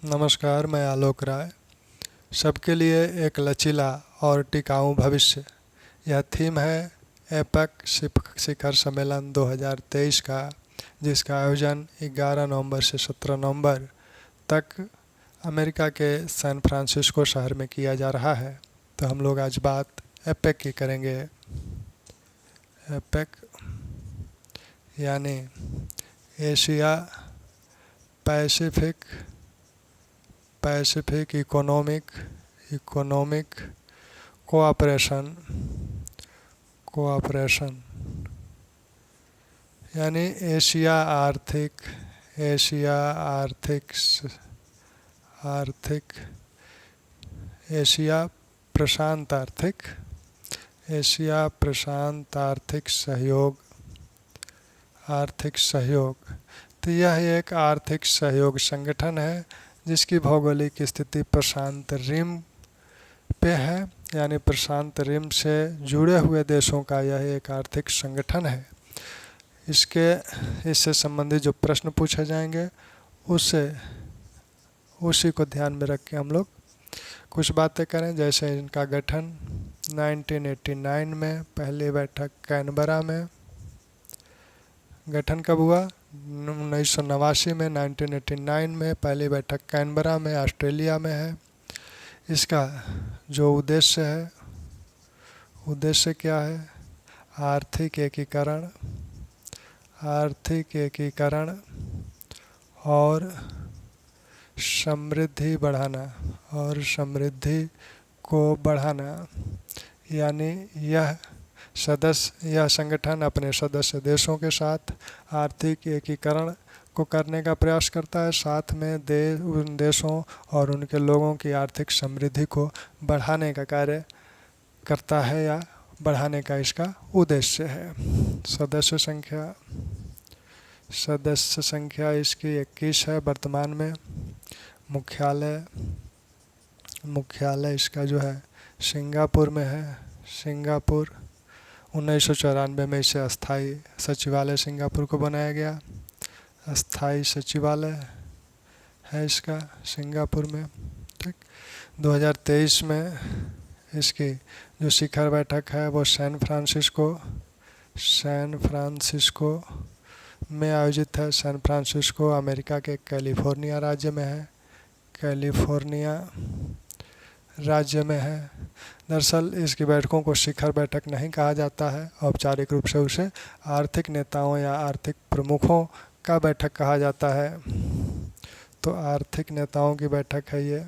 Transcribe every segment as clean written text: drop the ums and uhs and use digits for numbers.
नमस्कार, मैं आलोक राय। सबके लिए एक लचीला और टिकाऊ भविष्य, यह थीम है एपेक शिखर सम्मेलन 2023 का, जिसका आयोजन 11 नवंबर से 17 नवंबर तक अमेरिका के सैन फ्रांसिस्को शहर में किया जा रहा है। तो हम लोग आज बात एपेक की करेंगे। एपेक यानी Asia Pacific economic cooperation cooperation यानी एशिया आर्थिक एशिया प्रशांत आर्थिक सहयोग। तो यह एक आर्थिक सहयोग संगठन है जिसकी भौगोलिक स्थिति प्रशांत रिम पे है, यानी प्रशांत रिम से जुड़े हुए देशों का यह एक आर्थिक संगठन है। इससे संबंधित जो प्रश्न पूछे जाएंगे उसी को ध्यान में रख के हम लोग कुछ बातें करें। जैसे इनका गठन 1989 में, पहली बैठक कैनबरा में। गठन कब हुआ? 1989 में, 1989 में पहली बैठक कैनबरा में, ऑस्ट्रेलिया में है। इसका जो उद्देश्य क्या है? आर्थिक एकीकरण और समृद्धि को बढ़ाना। यानी यह संगठन अपने सदस्य देशों के साथ आर्थिक एकीकरण को करने का प्रयास करता है, साथ में उन देशों और उनके लोगों की आर्थिक समृद्धि को बढ़ाने का कार्य करता है या बढ़ाने का इसका उद्देश्य है। सदस्य संख्या इसकी 21 है वर्तमान में। मुख्यालय इसका जो है सिंगापुर में है। सिंगापुर 1994 में इसे अस्थाई सचिवालय सिंगापुर को बनाया गया। अस्थाई सचिवालय है इसका सिंगापुर में। ठीक, 2023 में इसकी जो शिखर बैठक है वो सैन फ्रांसिस्को में आयोजित है। सैन फ्रांसिस्को अमेरिका के कैलिफोर्निया राज्य में है। दरअसल इसकी बैठकों को शिखर बैठक नहीं कहा जाता है, औपचारिक रूप से उसे आर्थिक नेताओं या आर्थिक प्रमुखों का बैठक कहा जाता है। तो आर्थिक नेताओं की बैठक है ये,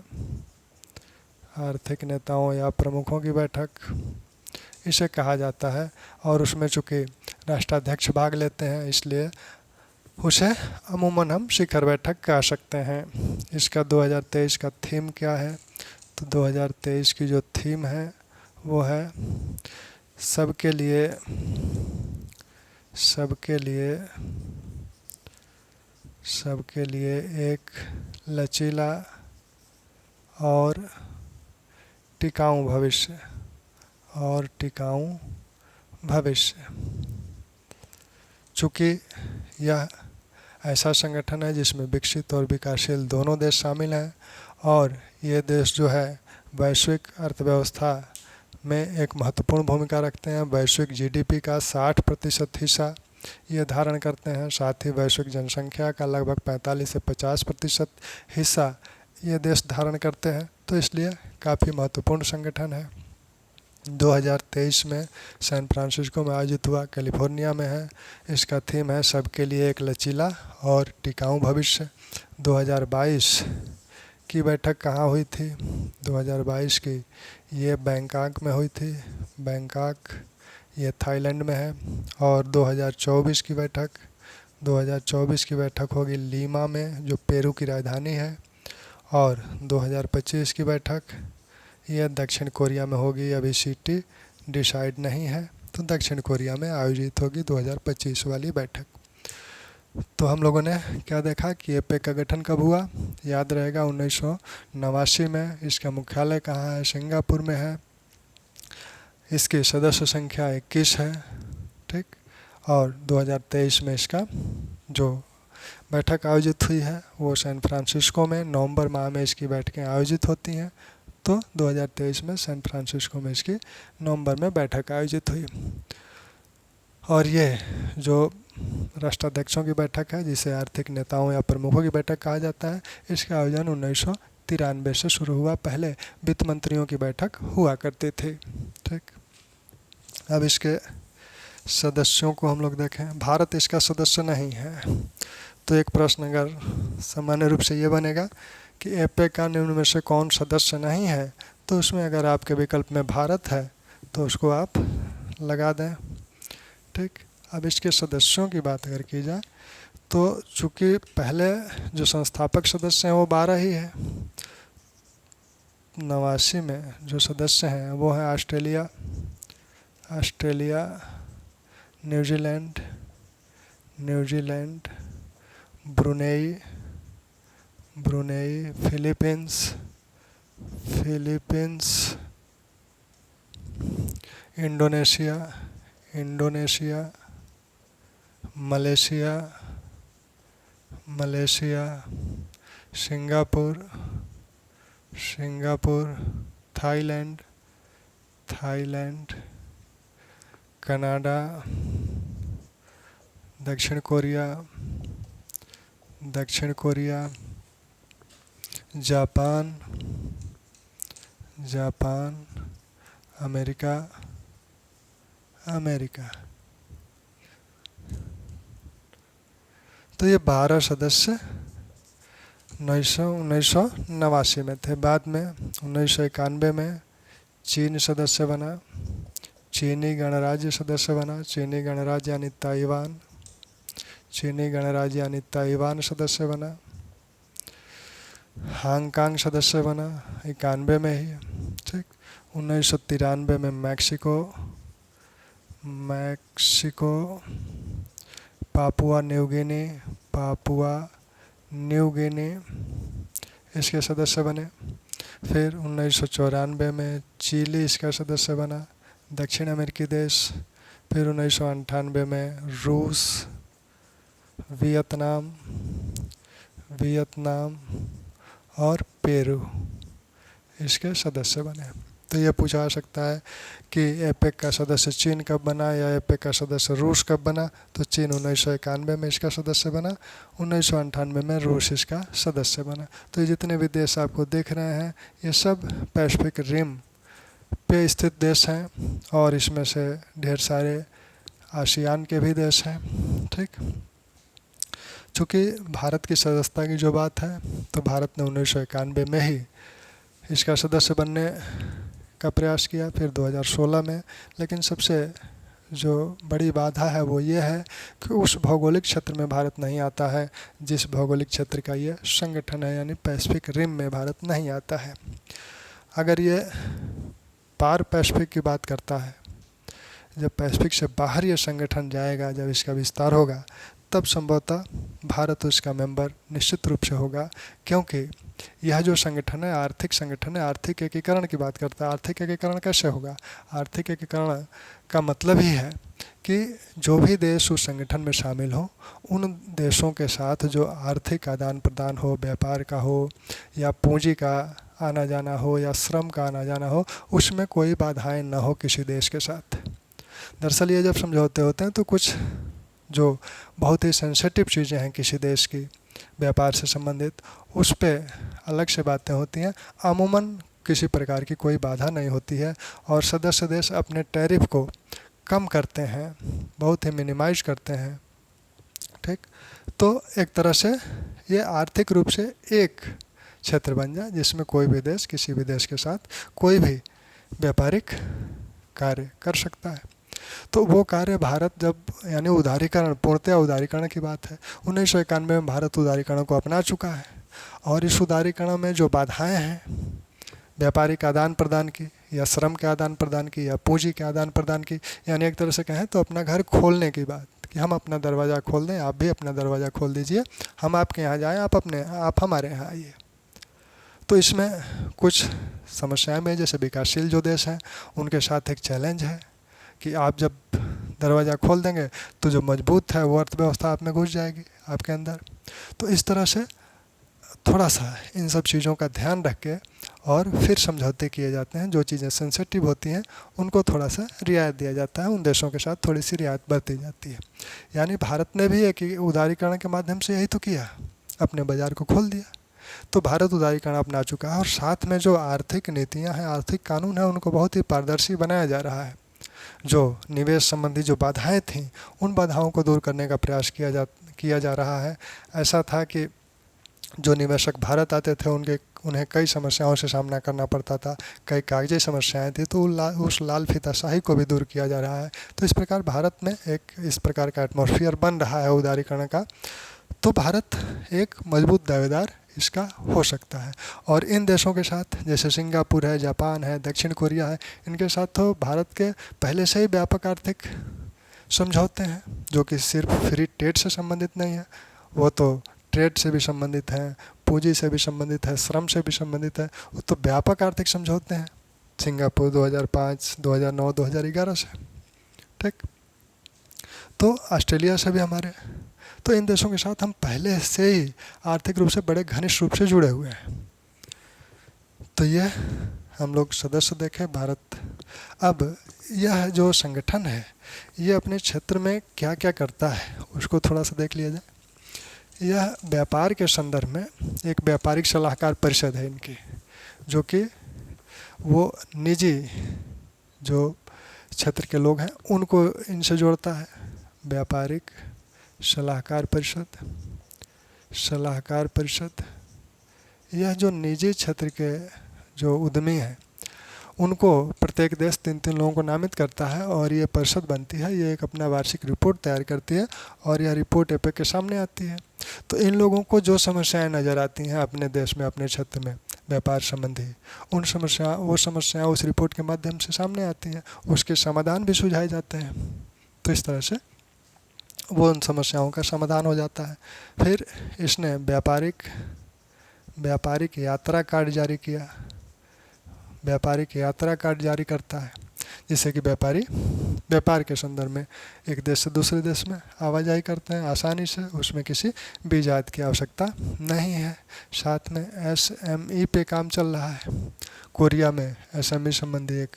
आर्थिक नेताओं या प्रमुखों की बैठक इसे कहा जाता है। और उसमें चूँकि राष्ट्राध्यक्ष भाग लेते हैं, इसलिए उसे अमूमन हम शिखर बैठक कह सकते हैं। इसका 2023 का थीम क्या है? तो 2023 की जो थीम है वो है सबके लिए एक लचीला और टिकाऊ भविष्य। चूँकि यह ऐसा संगठन है जिसमें विकसित और विकासशील दोनों देश शामिल हैं, और ये देश जो है वैश्विक अर्थव्यवस्था में एक महत्वपूर्ण भूमिका रखते हैं। वैश्विक जीडीपी का 60% हिस्सा ये धारण करते हैं। साथ ही वैश्विक जनसंख्या का लगभग 45 से 50% हिस्सा ये देश धारण करते हैं। तो इसलिए काफ़ी महत्वपूर्ण संगठन है। 2023 में सैन फ्रांसिस्को में आयोजित हुआ, कैलिफोर्निया में है। इसका थीम है सबके लिए एक लचीला और टिकाऊ भविष्य। 2022 की बैठक कहाँ हुई थी? 2022 की ये बैंकॉक में हुई थी। बैंकॉक ये थाईलैंड में है। और 2024 की बैठक होगी लीमा में, जो पेरू की राजधानी है। और 2025 की बैठक यह दक्षिण कोरिया में होगी। अभी सिटी डिसाइड नहीं है, तो दक्षिण कोरिया में आयोजित होगी 2025 वाली बैठक। तो हम लोगों ने क्या देखा कि एपेक का गठन कब हुआ? याद रहेगा 1989 में। इसका मुख्यालय कहाँ है? सिंगापुर में है। इसकी सदस्य संख्या 21 है। ठीक, और 2023 में इसका जो बैठक आयोजित हुई है वो सैन फ्रांसिस्को में, नवंबर माह में इसकी बैठकें आयोजित होती हैं। तो 2023 में सैन फ्रांसिस्को में इसकी नवंबर में बैठक आयोजित हुई। और ये जो राष्ट्राध्यक्षों की बैठक है, जिसे आर्थिक नेताओं या प्रमुखों की बैठक कहा जाता है, इसका आयोजन 1993 से शुरू हुआ। पहले वित्त मंत्रियों की बैठक हुआ करती थी। ठीक, अब इसके सदस्यों को हम लोग देखें। भारत इसका सदस्य नहीं है, तो एक प्रश्न अगर सामान्य रूप से ये बनेगा कि एपेक का निम्न में से कौन सदस्य नहीं है, तो उसमें अगर आपके विकल्प में भारत है तो उसको आप लगा दें। ठीक, अब इसके सदस्यों की बात अगर की जाए तो चूँकि पहले जो संस्थापक सदस्य हैं वो 12 ही है। 89 में जो सदस्य हैं वो हैं Australia, New Zealand, Brunei, Philippines, Indonesia, Malaysia, Singapore, Thailand, Canada, दक्षिण कोरिया, जापान, अमेरिका। तो ये 12 सदस्य 1989 में थे। बाद में 1991 में चीन सदस्य बना, चीनी गणराज्य सदस्य बना। चीनी गणराज्य यानी ताइवान सदस्य बना। हांगकांग सदस्य बना 91 में ही। ठीक, 1993 में मैक्सिको, पापुआ न्यू गिनी इसके सदस्य बने। फिर 1994 में चिली इसका सदस्य बना, दक्षिण अमेरिकी देश। फिर 1998 में रूस, वियतनाम और पेरू इसके सदस्य बने। तो ये पूछा जा सकता है कि एपेक का सदस्य चीन कब बना या एपेक का सदस्य रूस कब बना। तो चीन 1991 में इसका सदस्य बना, 1998 में रूस इसका सदस्य बना। तो ये जितने भी देश आपको देख रहे हैं ये सब पैसिफिक रिम पे स्थित देश हैं, और इसमें से ढेर सारे आसियान के भी देश हैं। ठीक, चूँकि भारत की सदस्यता की जो बात है, तो भारत ने 1991 में ही इसका सदस्य बनने का प्रयास किया, फिर 2016 में। लेकिन सबसे जो बड़ी बाधा है वो ये है कि उस भौगोलिक क्षेत्र में भारत नहीं आता है जिस भौगोलिक क्षेत्र का ये संगठन है, यानी पैसिफिक रिम में भारत नहीं आता है। अगर ये पार पैसिफिक की बात करता है, जब पैसिफिक से बाहर ये संगठन जाएगा, जब इसका विस्तार होगा, तब संभवतः भारत उसका मेंबर निश्चित रूप से होगा। क्योंकि यह जो संगठन है आर्थिक संगठन है, आर्थिक एकीकरण की बात करता है। आर्थिक एकीकरण कैसे होगा? आर्थिक एकीकरण का मतलब ही है कि जो भी देश उस संगठन में शामिल हो, उन देशों के साथ जो आर्थिक आदान प्रदान हो, व्यापार का हो या पूंजी का आना जाना हो या श्रम का आना जाना हो, उसमें कोई बाधाएं न हो किसी देश के साथ। दरअसल ये जब समझौते होते हैं तो कुछ जो बहुत ही सेंसिटिव चीज़ें हैं किसी देश की व्यापार से संबंधित, उस पर अलग से बातें होती हैं। अमूमन किसी प्रकार की कोई बाधा नहीं होती है और सदस्य देश अपने टैरिफ को कम करते हैं, बहुत ही मिनिमाइज करते हैं। ठीक, तो एक तरह से ये आर्थिक रूप से एक क्षेत्र बन जाए जिसमें कोई भी देश किसी भी देश के साथ कोई भी व्यापारिक कार्य कर सकता है। तो वो कार्य भारत जब, यानी उदारीकरण, पूर्णतया उदारीकरण की बात है, 1991 में भारत उदारीकरण को अपना चुका है। और इस उदारीकरण में जो बाधाएं हैं व्यापारिक आदान प्रदान की या श्रम के आदान प्रदान की या पूंजी के आदान प्रदान की, यानी एक तरह से कहें तो अपना घर खोलने की बात, कि हम अपना दरवाज़ा खोल दें, आप भी अपना दरवाज़ा खोल दीजिए, हम आपके यहाँ जाएँ, आप हमारे यहाँ आइए। तो इसमें कुछ समस्याएं में, जैसे विकासशील जो देश हैं उनके साथ एक चैलेंज है कि आप जब दरवाज़ा खोल देंगे तो जो मजबूत है वो अर्थव्यवस्था आप में घुस जाएगी, आपके अंदर। तो इस तरह से थोड़ा सा इन सब चीज़ों का ध्यान रख के और फिर समझौते किए जाते हैं। जो चीज़ें सेंसिटिव होती हैं उनको थोड़ा सा रियायत दिया जाता है, उन देशों के साथ थोड़ी सी रियायत बरती जाती है। यानी भारत ने भी एक उदारीकरण के माध्यम से यही तो किया, अपने बाज़ार को खोल दिया। तो भारत उदारीकरण अपना चुका है और साथ में जो आर्थिक नीतियाँ हैं, आर्थिक कानून हैं, उनको बहुत ही पारदर्शी बनाया जा रहा है। जो निवेश संबंधी जो बाधाएं थीं, उन बाधाओं को दूर करने का प्रयास किया जा रहा है। ऐसा था कि जो निवेशक भारत आते थे उन्हें कई समस्याओं से सामना करना पड़ता था, कई कागजी समस्याएं थी, तो उस लाल फीताशाही को भी दूर किया जा रहा है। तो इस प्रकार भारत में एक इस प्रकार का एटमॉस्फेयर बन रहा है उदारीकरण का। तो भारत एक मजबूत दावेदार इसका हो सकता है। और इन देशों के साथ जैसे सिंगापुर है, जापान है, दक्षिण कोरिया है, इनके साथ तो भारत के पहले से ही व्यापक आर्थिक समझौते हैं, जो कि सिर्फ फ्री ट्रेड से संबंधित नहीं है, वो तो ट्रेड से भी संबंधित हैं, पूंजी से भी संबंधित है, श्रम से भी संबंधित है। वो तो व्यापक आर्थिक समझौते हैं सिंगापुर 2005, 2009, 2011 से, ठीक। तो ऑस्ट्रेलिया से भी हमारे, तो इन देशों के साथ हम पहले से ही आर्थिक रूप से बड़े घनिष्ठ रूप से जुड़े हुए हैं। तो ये हम लोग सदस्य देखें भारत। अब यह जो संगठन है ये अपने क्षेत्र में क्या क्या करता है उसको थोड़ा सा देख लिया जाए। यह व्यापार के संदर्भ में एक व्यापारिक सलाहकार परिषद है इनकी, जो कि वो निजी जो क्षेत्र के लोग हैं उनको इनसे जोड़ता है। व्यापारिक सलाहकार परिषद यह जो निजी क्षेत्र के जो उद्यमी हैं उनको प्रत्येक देश 3-3 लोगों को नामित करता है और ये परिषद बनती है। ये एक अपना वार्षिक रिपोर्ट तैयार करती है और यह रिपोर्ट एपेक के सामने आती है। तो इन लोगों को जो समस्याएं नज़र आती हैं अपने देश में, अपने क्षेत्र में व्यापार संबंधी, वो समस्याएं उस रिपोर्ट के माध्यम से सामने आती हैं, उसके समाधान भी सुझाए जाते हैं। तो इस तरह से वो उन समस्याओं का समाधान हो जाता है। फिर इसने व्यापारिक यात्रा कार्ड जारी किया। व्यापारिक यात्रा कार्ड जारी करता है जिससे कि व्यापारी व्यापार के संदर्भ में एक देश से दूसरे देश में आवाजाही करते हैं आसानी से, उसमें किसी वीज़ा की आवश्यकता नहीं है। साथ में SME पे काम चल रहा है। कोरिया में SME संबंधी एक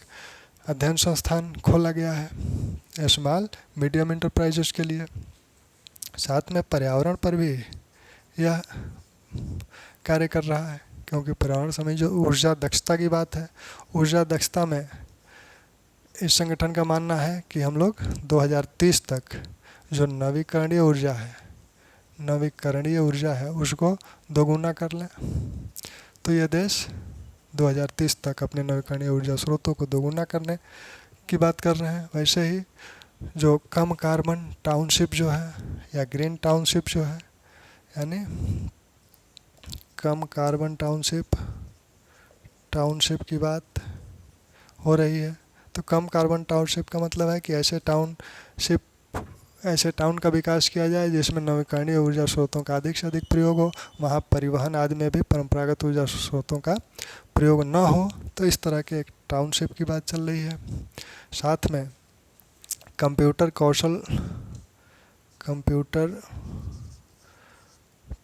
अध्ययन संस्थान खोला गया है स्मॉल मीडियम इंटरप्राइजेस के लिए। साथ में पर्यावरण पर भी यह कार्य कर रहा है, क्योंकि पर्यावरण समय जो ऊर्जा दक्षता की बात है, ऊर्जा दक्षता में इस संगठन का मानना है कि हम लोग 2030 तक जो नवीकरणीय ऊर्जा है उसको दोगुना कर लें। तो ये देश 2030 तक अपने नवीकरणीय ऊर्जा स्रोतों को दोगुना करने की बात कर रहे हैं। वैसे ही जो कम कार्बन टाउनशिप जो है या ग्रीन टाउनशिप जो है, यानी कम कार्बन टाउनशिप की बात हो रही है। तो कम कार्बन टाउनशिप का मतलब है कि ऐसे टाउन का विकास किया जाए जिसमें नवीकरणीय ऊर्जा स्रोतों का अधिक से अधिक प्रयोग हो, वहाँ परिवहन आदि में भी परंपरागत ऊर्जा स्रोतों का प्रयोग न हो। तो इस तरह के एक टाउनशिप की बात चल रही है। साथ में कंप्यूटर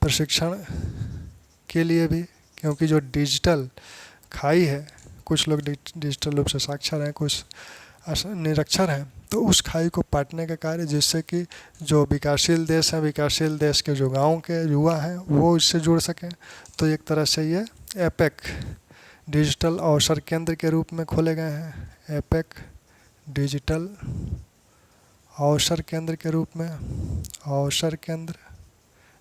प्रशिक्षण के लिए भी, क्योंकि जो डिजिटल खाई है, कुछ लोग डिजिटल रूप से साक्षर हैं, कुछ निरक्षर हैं, तो उस खाई को पाटने का कार्य, जिससे कि जो विकासशील देश हैं, विकासशील देश के जो गाँव के युवा हैं वो इससे जुड़ सकें। तो एक तरह से ये एपेक डिजिटल अवसर केंद्र के रूप में खोले गए हैं। एपेक डिजिटल अवसर केंद्र के रूप में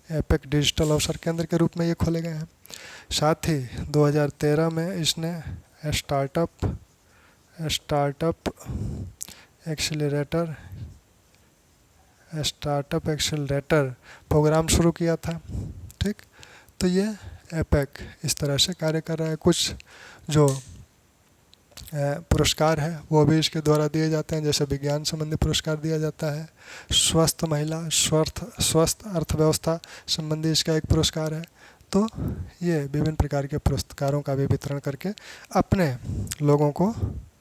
एपेक डिजिटल अवसर केंद्र के रूप में ये खोले गए हैं। साथ ही 2013 में इसने स्टार्टअप एक्सेलरेटर प्रोग्राम शुरू किया था, ठीक। तो ये एपेक इस तरह से कार्य कर रहा है। कुछ जो पुरस्कार है वो भी इसके द्वारा दिए जाते हैं, जैसे विज्ञान संबंधी पुरस्कार दिया जाता है, स्वस्थ महिला स्वस्थ अर्थव्यवस्था संबंधी इसका एक पुरस्कार है। तो ये विभिन्न प्रकार के पुरस्कारों का भी वितरण करके अपने लोगों को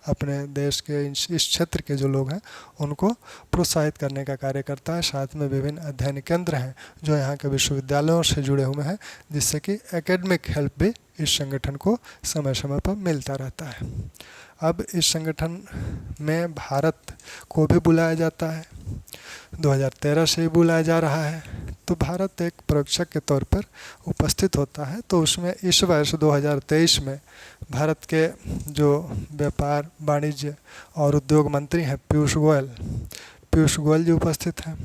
अपने देश के इस क्षेत्र के जो लोग हैं उनको प्रोत्साहित करने का कार्य करता है। साथ में विभिन्न अध्ययन केंद्र हैं जो यहाँ के विश्वविद्यालयों से जुड़े हुए हैं, जिससे कि एकेडमिक हेल्प भी इस संगठन को समय समय पर मिलता रहता है। अब इस संगठन में भारत को भी बुलाया जाता है, 2013 से ही बुलाया जा रहा है। तो भारत एक प्रेक्षक के तौर पर उपस्थित होता है। तो उसमें इस वर्ष 2023 में भारत के जो व्यापार वाणिज्य और उद्योग मंत्री हैं पीयूष गोयल जी उपस्थित हैं।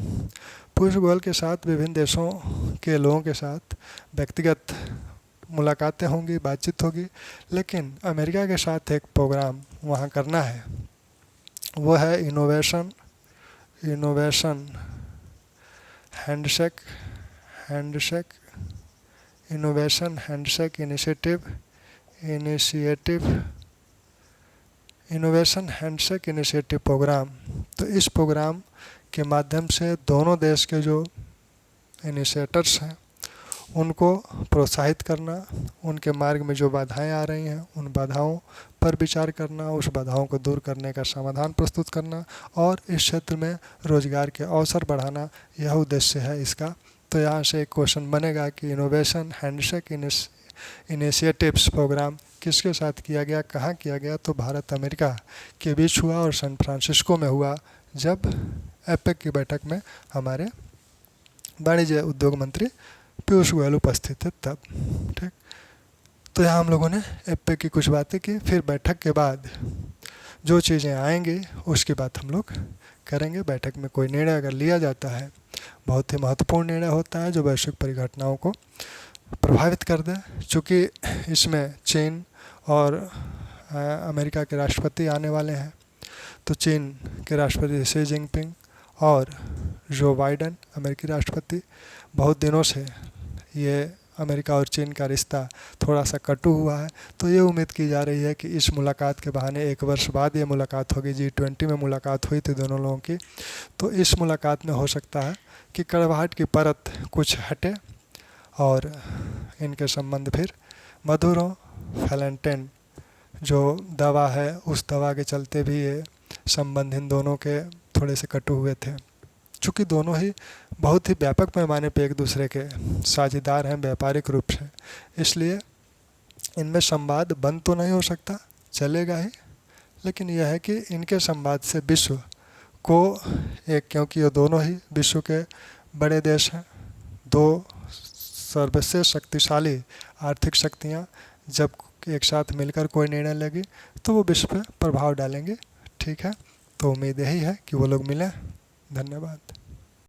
पीयूष गोयल के साथ विभिन्न देशों के लोगों के साथ व्यक्तिगत मुलाकातें होंगी, बातचीत होगी, लेकिन अमेरिका के साथ एक प्रोग्राम वहाँ करना है। वो है इनोवेशन हैंडशेक इनिशिएटिव प्रोग्राम। तो इस प्रोग्राम के माध्यम से दोनों देश के जो इनिशिएटर्स हैं उनको प्रोत्साहित करना, उनके मार्ग में जो बाधाएं आ रही हैं उन बाधाओं पर विचार करना, उस बाधाओं को दूर करने का समाधान प्रस्तुत करना और इस क्षेत्र में रोजगार के अवसर बढ़ाना, यह उद्देश्य है इसका। तो यहाँ से एक क्वेश्चन बनेगा कि इनोवेशन हैंडशेक इनिशिएटिव्स प्रोग्राम किसके साथ किया गया, कहाँ किया गया? तो भारत अमेरिका के बीच हुआ और सैन फ्रांसिस्को में हुआ, जब एपेक की बैठक में हमारे वाणिज्य उद्योग मंत्री पीयूष गोयल उपस्थित थे तब। ठीक, तो यहाँ हम लोगों ने एपेक की कुछ बातें की। फिर बैठक के बाद जो चीज़ें आएंगी उसकी बात हम लोग करेंगे। बैठक में कोई निर्णय अगर लिया जाता है, बहुत ही महत्वपूर्ण निर्णय होता है जो वैश्विक परिघटनाओं को प्रभावित कर दे। चूँकि इसमें चीन और अमेरिका के राष्ट्रपति आने वाले हैं, तो चीन के राष्ट्रपति शी जिनपिंग और जो बाइडेन अमेरिकी राष्ट्रपति, बहुत दिनों से ये अमेरिका और चीन का रिश्ता थोड़ा सा कटु हुआ है। तो ये उम्मीद की जा रही है कि इस मुलाकात के बहाने 1 वर्ष बाद ये मुलाकात होगी। G20 में मुलाकात हुई थी दोनों लोगों की, तो इस मुलाकात में हो सकता है कि कड़वाहट की परत कुछ हटे और इनके संबंध फिर मधुर हों। फैलेंटाइन जो दवा है, उस दवा के चलते भी ये संबंध इन दोनों के थोड़े से कटु हुए थे। चूँकि दोनों ही बहुत ही व्यापक पैमाने पे एक दूसरे के साझेदार हैं व्यापारिक रूप से, इसलिए इनमें संवाद बंद तो नहीं हो सकता, चलेगा ही। लेकिन यह है कि इनके संवाद से विश्व को एक, क्योंकि ये दोनों ही विश्व के बड़े देश हैं, दो सर्वश्रेष्ठ शक्तिशाली आर्थिक शक्तियाँ जब एक साथ मिलकर कोई निर्णय लेगी तो वो विश्व पर प्रभाव डालेंगे। ठीक है, तो उम्मीद यही है कि वो लोग मिलें। धन्यवाद।